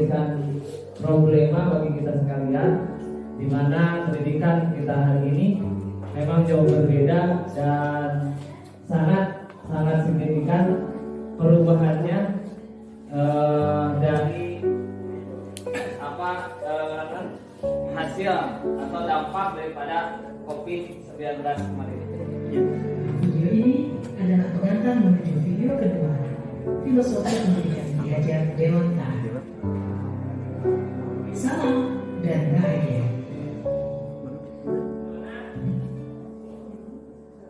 memberikan problema bagi kita sekalian, di mana pendidikan kita hari ini memang jauh berbeda dan sangat signifikan perubahannya dari hasil atau dampak daripada COVID-19 kemarin. Video ini adalah pengantar menuju video kedua, filosofi pendidikan diajar Dewanta. Salam dan bahagia.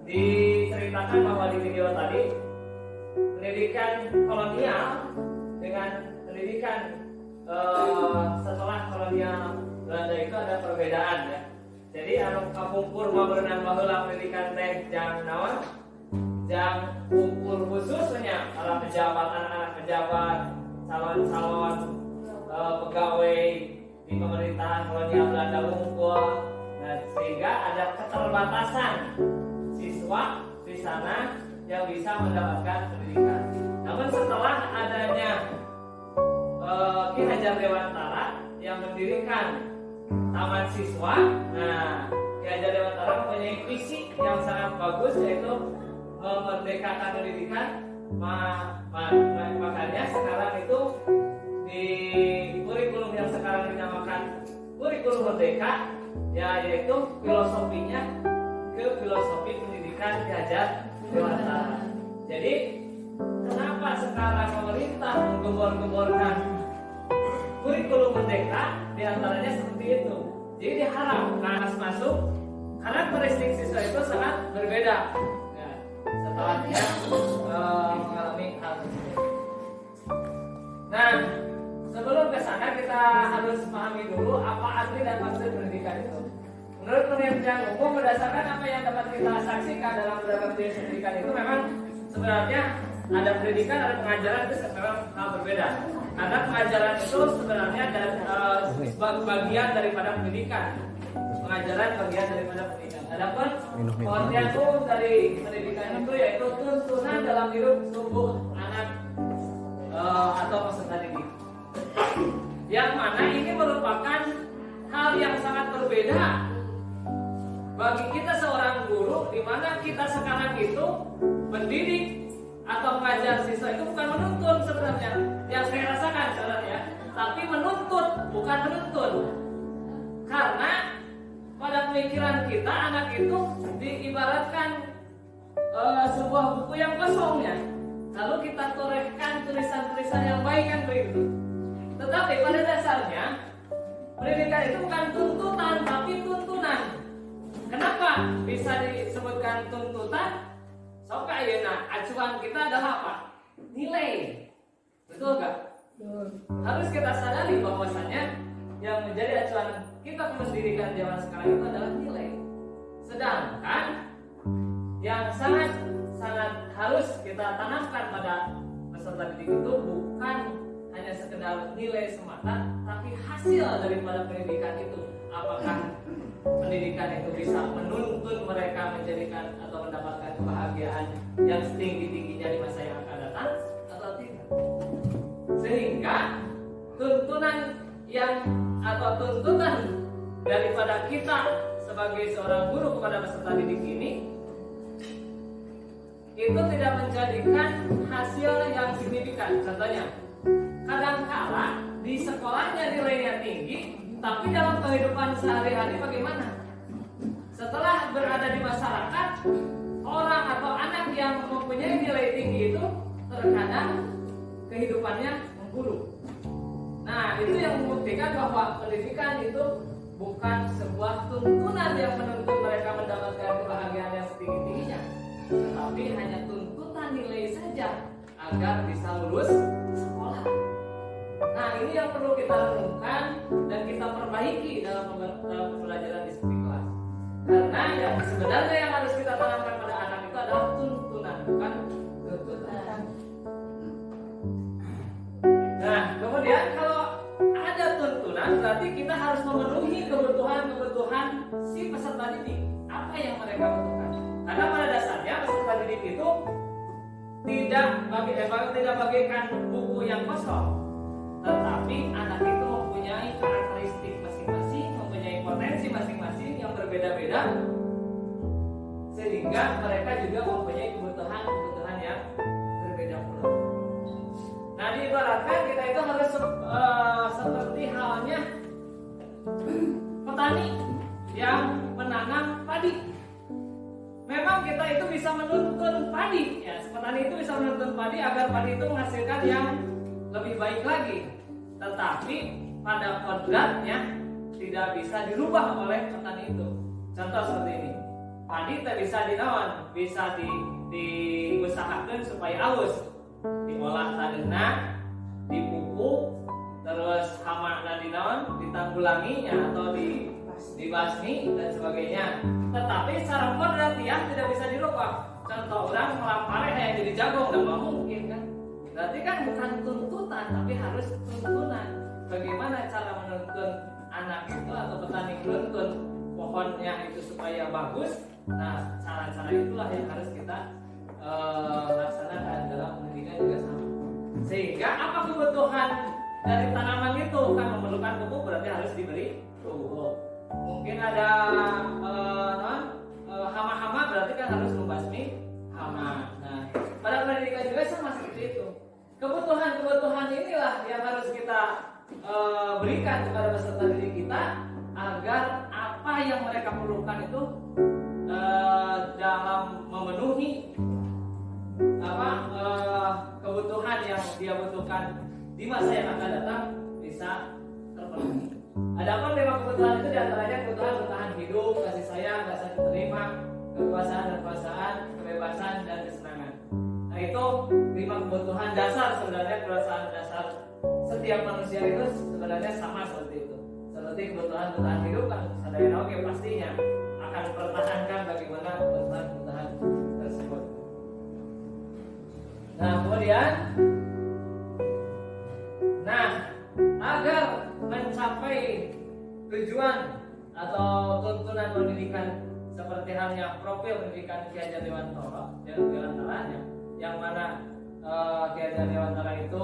Diceritakan bahwa di video tadi pendidikan kolonial dengan pendidikan setelah kolonial Belanda itu ada perbedaan ya. Jadi anu kapungkur mah berenang baheula pendidikan teh jang naon? Jang kumpul khususnya para pejabat, anak-anak pejabat, calon-calon pegawai di pemerintahan kolonial Belanda ngumpul. Nah, sehingga ada keterbatasan siswa di sana yang bisa mendapatkan pendidikan. Namun setelah adanya Ki Hajar Dewantara yang mendirikan Taman Siswa, nah Ki Hajar Dewantara mempunyai visi yang sangat bagus, yaitu memerdekakan pendidikan. Makanya sekarang itu di kurikulum yang sekarang dinamakan kurikulum merdeka, ya, yaitu filosofinya ke filosofi pendidikan Ki Hajar Dewantara. Jadi kenapa sekarang pemerintah menggembor-gemborkan kurikulum merdeka, diantaranya seperti itu. Jadi diharapkan masuk karakteristik siswa itu sangat berbeda ya, setelah dia mengalami hal tersebut. Nah, sebelum ke sana kita harus pahami dulu apa arti dan maksud pendidikan itu. Menurut penelitian umum, berdasarkan apa yang dapat kita saksikan dalam berbagai jenis pendidikan itu, memang sebenarnya ada pendidikan, ada pengajaran, itu memang hal berbeda. Karena pengajaran itu sebenarnya bagian daripada pendidikan. Pengajaran bagian daripada pendidikan. Adapun pengertian umum dari pendidikan itu yaitu tuntunan dalam hidup tumbuh anak atau peserta didik. Yang mana ini merupakan hal yang sangat berbeda bagi kita seorang guru, di mana kita sekarang itu mendidik atau mengajar siswa itu bukan menuntun sebenarnya, yang saya rasakan sebenarnya, tapi menuntut, bukan menuntun. Karena pada pemikiran kita anak itu diibaratkan sebuah buku yang kosongnya, lalu kita torehkan tulisan-tulisan yang baik kan begitu. Tetapi pada dasarnya pendidikan itu bukan tuntutan, tapi tuntunan. Kenapa bisa disebutkan tuntutan? Sok ayeuna acuan kita adalah apa? Nilai. Betul gak? Harus kita sadari bahwasanya yang menjadi acuan kita pendidikan zaman sekarang itu adalah nilai. Sedangkan yang sangat harus kita tanamkan pada peserta didik itu bukan hanya sekedar nilai semata, tapi hasil daripada pendidikan itu. Apakah pendidikan itu bisa menuntun mereka menjadikan atau mendapatkan kebahagiaan yang setinggi-tingginya di masa yang akan datang atau tidak. Sehingga tuntunan daripada kita sebagai seorang guru kepada peserta didik ini itu tidak menjadikan hasil yang signifikan. Contohnya, kadangkala di sekolahnya nilainya tinggi, tapi dalam kehidupan sehari-hari bagaimana? Setelah berada di masyarakat, orang atau anak yang mempunyai nilai tinggi itu terkadang kehidupannya memburuk. Nah, itu yang membuktikan bahwa pendidikan itu bukan sebuah tuntunan yang menuntut mereka mendapatkan kebahagiaan yang setinggi-tingginya, tetapi hanya tuntutan nilai saja agar bisa lulus sekolah. Nah, ini yang perlu kita renungkan dan kita perbaiki dalam pembelajaran di kelas. Karena yang sebenarnya yang harus kita tanamkan pada anak itu adalah tuntunan, bukan tuntutan. Nah, kemudian kalau ada tuntunan, berarti kita harus memenuhi kebutuhan si peserta didik. Apa yang mereka butuhkan? Karena pada dasarnya peserta didik itu tidak bagaikan buku yang kosong, tetapi anak berbeda, sehingga mereka juga mempunyai kebutuhan yang berbeda pula. Nah, diibaratkan kita itu harus seperti halnya petani yang menanam padi. Memang kita itu bisa menuntun padi, ya, petani itu bisa menuntun padi agar padi itu menghasilkan yang lebih baik lagi. Tetapi pada kodratnya tidak bisa dirubah oleh petani itu. Contoh seperti ini, padi tidak bisa dinawan, bisa diusahakan supaya halus, diolah tadena, dipupuk, terus hama dan dinawan, ditanggulanginya atau dibasmi dan sebagainya. Tetapi secara kodrat ya tidak bisa dirubah. Contoh orang melapare yang jadi jagung, nggak mungkin kan? Berarti kan bukan tuntutan, tapi harus tuntunan. Bagaimana cara menuntun anak itu atau petani menuntun pohonnya itu supaya bagus? Nah, cara-cara itulah yang harus kita laksanakan dalam pendidikan juga sama. Sehingga apa kebutuhan dari tanaman itu kan memerlukan pupuk, berarti harus diberi pupuk. Mungkin ada hama-hama, berarti kan harus membasmi hama. Nah, pada pendidikan juga sama seperti itu. Kebutuhan-kebutuhan inilah yang harus kita berikan kepada peserta didik kita agar apa yang mereka perlukan itu dalam memenuhi kebutuhan yang dia butuhkan di masa yang akan datang bisa terpenuhi. Adapun 5 kebutuhan itu diantaranya kebutuhan bertahan hidup, kasih sayang, rasa diterima, kekuasaan dan kekuasaan, kebebasan dan kesenangan. Nah, itu 5 kebutuhan dasar sebenarnya, kebutuhan dasar setiap manusia itu sebenarnya sama seperti itu. Seperti kebutuhan bertahan hidup kan sadaya oke pastinya akan mempertahankan bagaimana kebutuhan tersebut. Nah, kemudian agar mencapai tujuan atau tuntunan pendidikan seperti halnya profil pendidikan Ki Hajar Dewantara dan diantaranya yang mana Ki Hajar Dewantara itu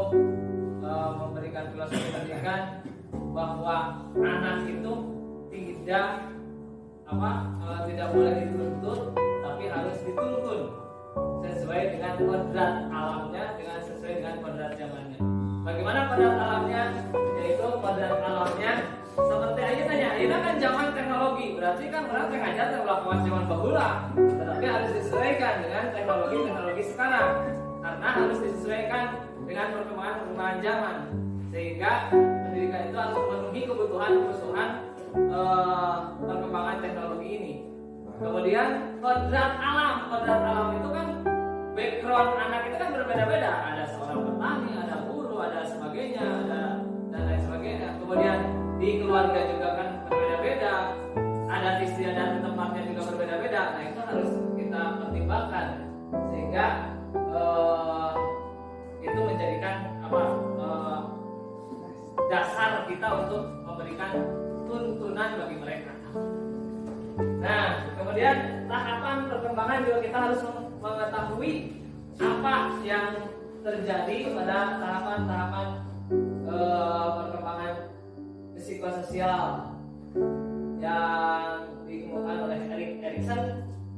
memberikan filosofi pendidikan bahwa anak itu tidak boleh dituntut, tapi harus dituntun sesuai dengan kodrat alamnya, sesuai dengan kodrat zamannya. Bagaimana kodrat alamnya? Yaitu kodrat alamnya seperti ayeuna kan zaman teknologi, berarti kan orang sengaja terlakukan zaman bahula, tetapi harus disesuaikan dengan teknologi sekarang, karena harus disesuaikan dengan perkembangan zaman, sehingga pendidikan itu harus memenuhi kebutuhan perkembangan teknologi ini. Kemudian kodrat alam itu kan background anak itu kan berbeda-beda, ada seorang petani, ada guru, ada sebagainya, dan lain sebagainya. Kemudian di keluarga juga kan berbeda-beda, ada istiadat tempatnya juga berbeda-beda. Nah, itu harus kita pertimbangkan sehingga itu menjadikan dasar kita untuk memberikan tuntunan bagi mereka. Nah, kemudian tahapan perkembangan juga kita harus mengetahui apa yang terjadi pada tahapan-tahapan perkembangan psikososial yang dikemukakan oleh Erik Erikson.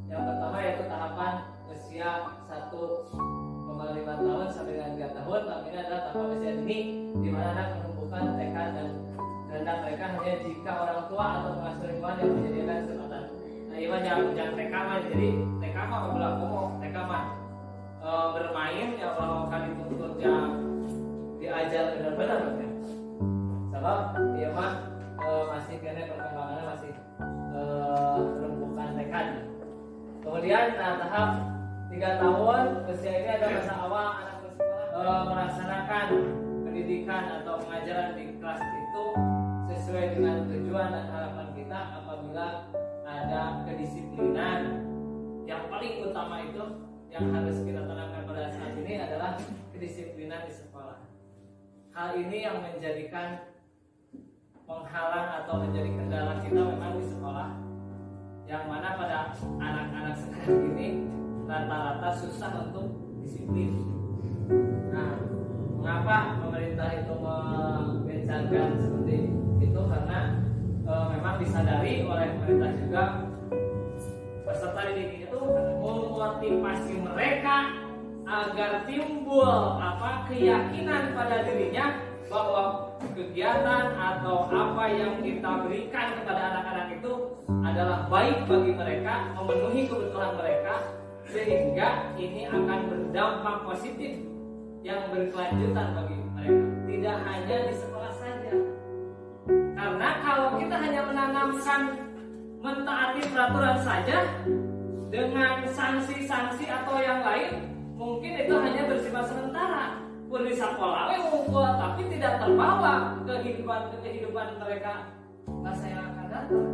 Yang pertama yaitu tahapan usia 1,5 tahun sampai dengan 3 tahun. Tapi ini adalah tahapan usia dini di mana anak menumbuhkan tekad dan kehendak mereka hanya jika orang tua atau pengasuh lingkungan yang menyediakan kesempatan. Nah, ini mah jangan TK mah, jadi TK mah berlaku TK mah bermain ya kalau kan dituntut yang diajar benar-benar ya. Sebab dia mah masih kena perkembangannya masih menumbuhkan tekad. Kemudian tahap 3 tahun usia ini ada masa awal anak bersekolah melaksanakan pendidikan atau pengajaran di kelas itu sesuai dengan tujuan dan harapan kita. Apabila ada kedisiplinan, yang paling utama itu yang harus kita tanamkan pada saat ini adalah kedisiplinan di sekolah. Hal ini yang menjadikan penghalang atau menjadi kendala kita memang di sekolah, yang mana pada anak-anak sekarang ini rata-rata susah untuk disiplin. Nah, mengapa pemerintah itu mengencarkan seperti itu? Karena memang disadari oleh pemerintah juga peserta didik itu memotivasi mereka agar timbul keyakinan pada dirinya bahwa kegiatan atau apa yang kita berikan kepada anak-anak itu adalah baik bagi mereka, memenuhi kebutuhan mereka, sehingga ini akan berdampak positif yang berkelanjutan bagi mereka, tidak hanya di sekolah saja. Karena kalau kita hanya menanamkan mentaati peraturan saja dengan sanksi-sanksi atau yang lain, mungkin itu hanya bersifat sementara. Pun di sekolah ngumpul, tapi tidak terbawa kehidupan mereka masa yang akan datang.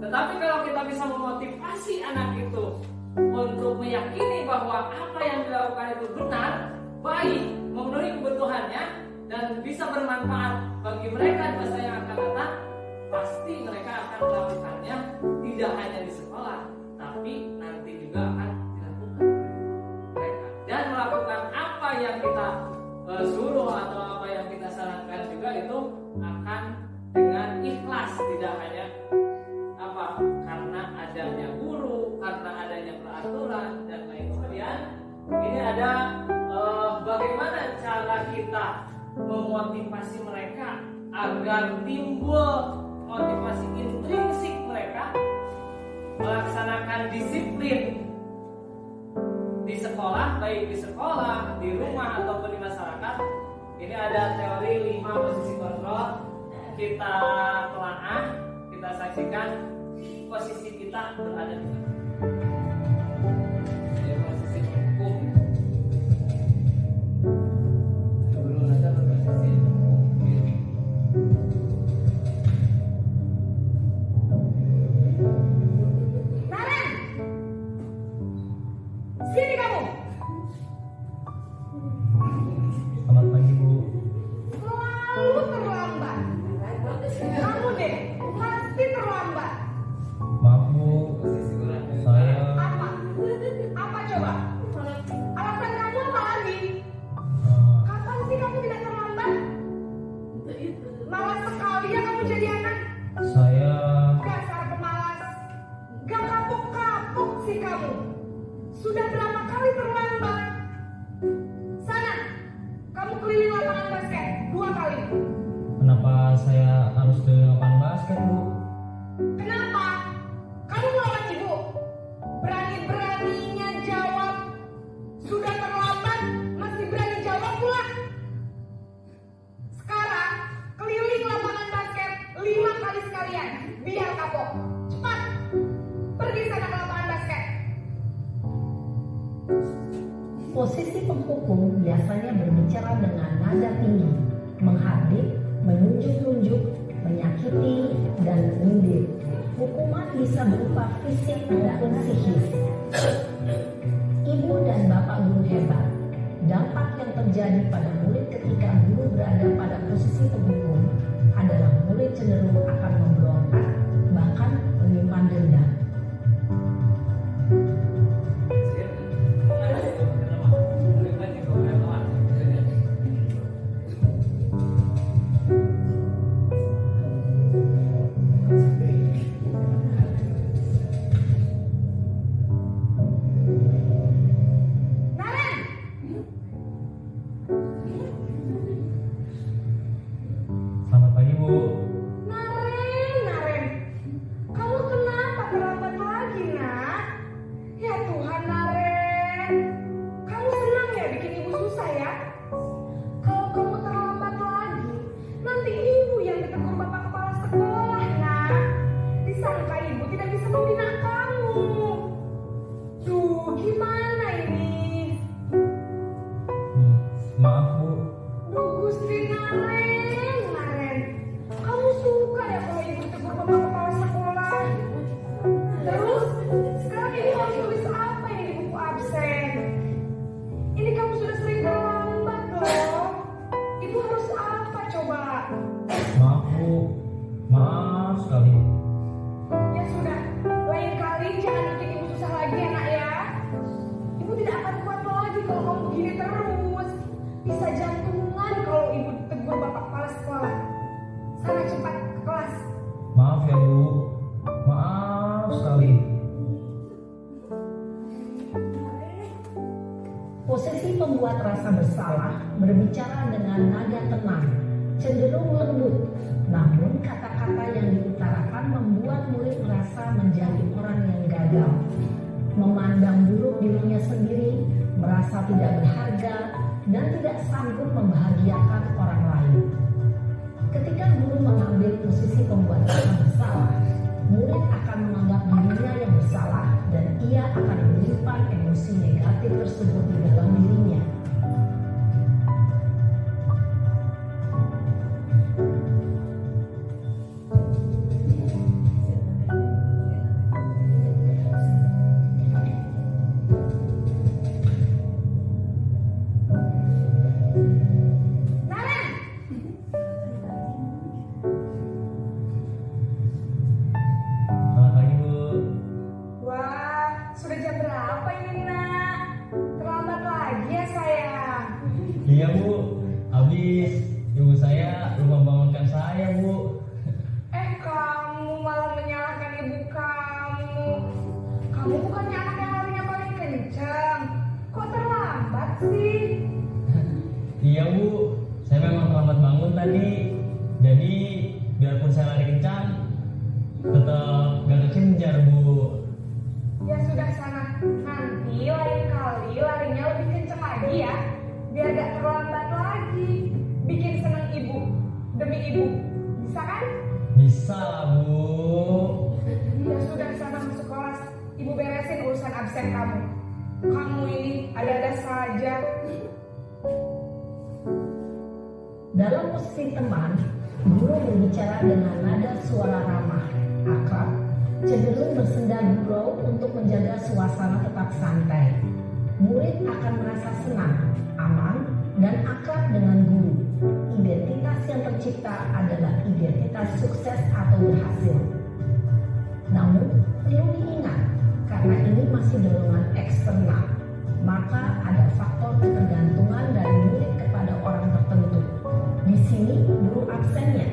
Tetapi kalau kita bisa memotivasi anak itu untuk meyakini bahwa apa yang dilakukan itu benar, baik, memenuhi kebutuhannya, dan bisa bermanfaat bagi mereka di masa yang akan datang, pasti mereka akan melakukannya tidak hanya di sekolah, tapi nanti juga akan dilakukan mereka. Dan melakukan apa yang kita suruh atau apa yang kita sarankan juga itu akan dengan ikhlas, tidak hanya karena adanya guru, karena adanya peraturan dan lain sebagainya. Ini ada bagaimana cara kita memotivasi mereka agar timbul motivasi intrinsik mereka melaksanakan disiplin di sekolah, baik di sekolah, di rumah ataupun di masyarakat. Ini ada teori 5 posisi kontrol. Kita telaah, kita saksikan posisi kita berada di mana. Di posisi hukum. Dulu ada posisi Naren, sini kamu. Selamat pagi, Bu. Selalu terlambat. Kamu deh, pasti terlambat. Maaf, Bu. posisi kurang. Saya Apa? Apa coba? Alasan kamu apa lagi? Kapan sih kamu tidak terlambat? Malas sekali ya kamu jadi anak. saya Dasar pemalas. Gak kapok-kapok sih kamu. Sudah berapa kali terlambat? Sana, kamu keliling lapangan basket 2 kali. kenapa saya harus ke lapangan basket, Bu? Kenapa? Kamu melawan ibu? Berani-beraninya jawab. Sudah terlambat, masih berani jawab pula. Sekarang, keliling lapangan basket 5 kali sekalian. Biar kapok. Cepat. Pergi sana ke lapangan basket. Posisi penghukum biasanya berbicara dengan nada tinggi, menghardik, menunjuk-nunjuk, menyakiti, dan menyindir. Hukuman bisa berupa fisik maupun psikis. Ibu dan bapak guru hebat. Dampak yang terjadi pada murid ketika guru berada pada posisi penghukum adalah murid cenderung akan memberontak, bahkan menyimpan dendam. Naren! Selamat pagi, Bu. Naren. Kamu kenapa terlambat lagi, nak? Ya Tuhan, Naren. Kamu senang ya bikin ibu susah ya? Kalau kamu terlambat lagi, nanti ibu yang ditegur bapak kepala sekolah, nak. Disangka ibu tidak bisa membina kamu. Duh, gimana ini? Maaf, Bu. Duh, Gusti Naren. Kamu suka ya kalau ibu ditegur bapak kepala sekolah? Terus, sekarang ibu harus tulis apa ini di buku absen? Ini kamu sudah sering terlambat loh. Ibu harus apa coba? Maaf, Bu. Maaf sekali. Ya sudah, lain kali jangan bikin ibu susah lagi ya nak ya. Ibu tidak akan kuat lagi kalau kamu begini terus. Bisa jantungan kalau ibu tegur bapak kepala sekolah. Sana cepat ke kelas. Maaf ya, Bu. Maaf sekali. membuat rasa bersalah, berbicara dengan nada tenang, cenderung lembut. Namun kata-kata yang diutarakan membuat murid merasa menjadi orang yang gagal, memandang buruk dirinya sendiri, merasa tidak berharga, dan tidak sanggup membahagiakan orang lain. Ketika guru mengambil posisi pembuat rasa bersalah, murid akan menganggap dirinya yang bersalah dan ia akan menyimpan emosi negatif tersebut di dalam dirinya. Selamat pagi Bu. Wah, sudah jam berapa ini nak? Terlambat lagi ya sayang. Iya Bu, habis ibu saya lupa bangunkan saya Bu. Kamu malah menyalahkan ibu kamu. Kamu bukannya anak yang larinya paling kencang. Kok terlambat sih? Iya Bu, saya memang terlambat bangun tadi. Jadi biarpun saya lari kencang, tetap gak kekejar Bu. Ya sudah sana. Nanti lain kali larinya lebih kencang lagi ya. Biar gak terlambat lagi. Bikin seneng ibu. Demi ibu. Bisa kan? Bisa lah Bu. Ya sudah sana masuk kelas. Ibu beresin urusan absen kamu. Kamu ini ada-ada saja. Dalam posisi teman, guru berbicara dengan nada suara ramah, akrab, cenderung bersenda gurau untuk menjaga suasana tetap santai. Murid akan merasa senang, aman, dan akrab dengan guru. Identitas yang tercipta adalah identitas sukses atau berhasil. Namun, perlu diingat, karena ini masih dorongan eksternal, maka ada faktor ketergantungan dari murid kepada orang tertentu. Di sini guru absennya,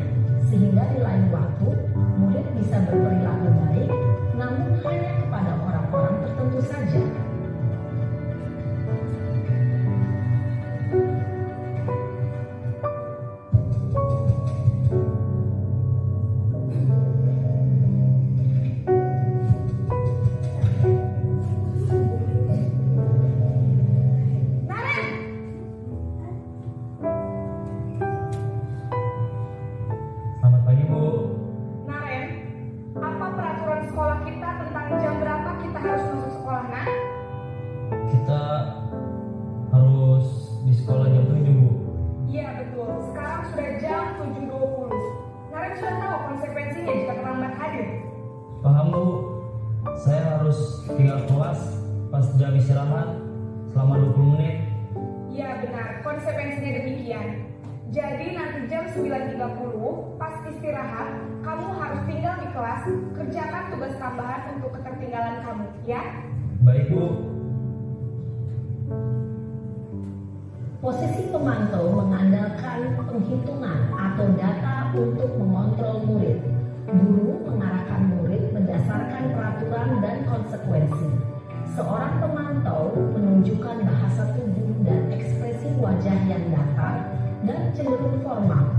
sehingga di lain waktu murid bisa berperilaku baik, namun hanya kepada orang-orang tertentu saja. Naren! Selamat pagi Bu. Naren, apa peraturan sekolah kita tentang jam berapa kita harus masuk sekolah, nak? Kita harus di sekolah jam 7 Bu. Iya betul, sekarang sudah jam 7.20. Naren sudah tahu konsekuensinya jika terlambat hadir. Paham Bu, saya harus tinggal kelas pas jam istirahat selama 20 menit. Iya benar, konsekuensinya demikian. Jadi nanti jam 9.30 pas istirahat, kamu harus tinggal di kelas, kerjakan tugas tambahan untuk ketertinggalan kamu, ya? Baik Bu. Posisi pemantau mengandalkan penghitungan atau data untuk mengontrol murid. Guru mengarahkan murid berdasarkan peraturan dan konsekuensi. Seorang pemantau menunjukkan bahasa tubuh dan ekspresi wajah yang datar dan cenderung formal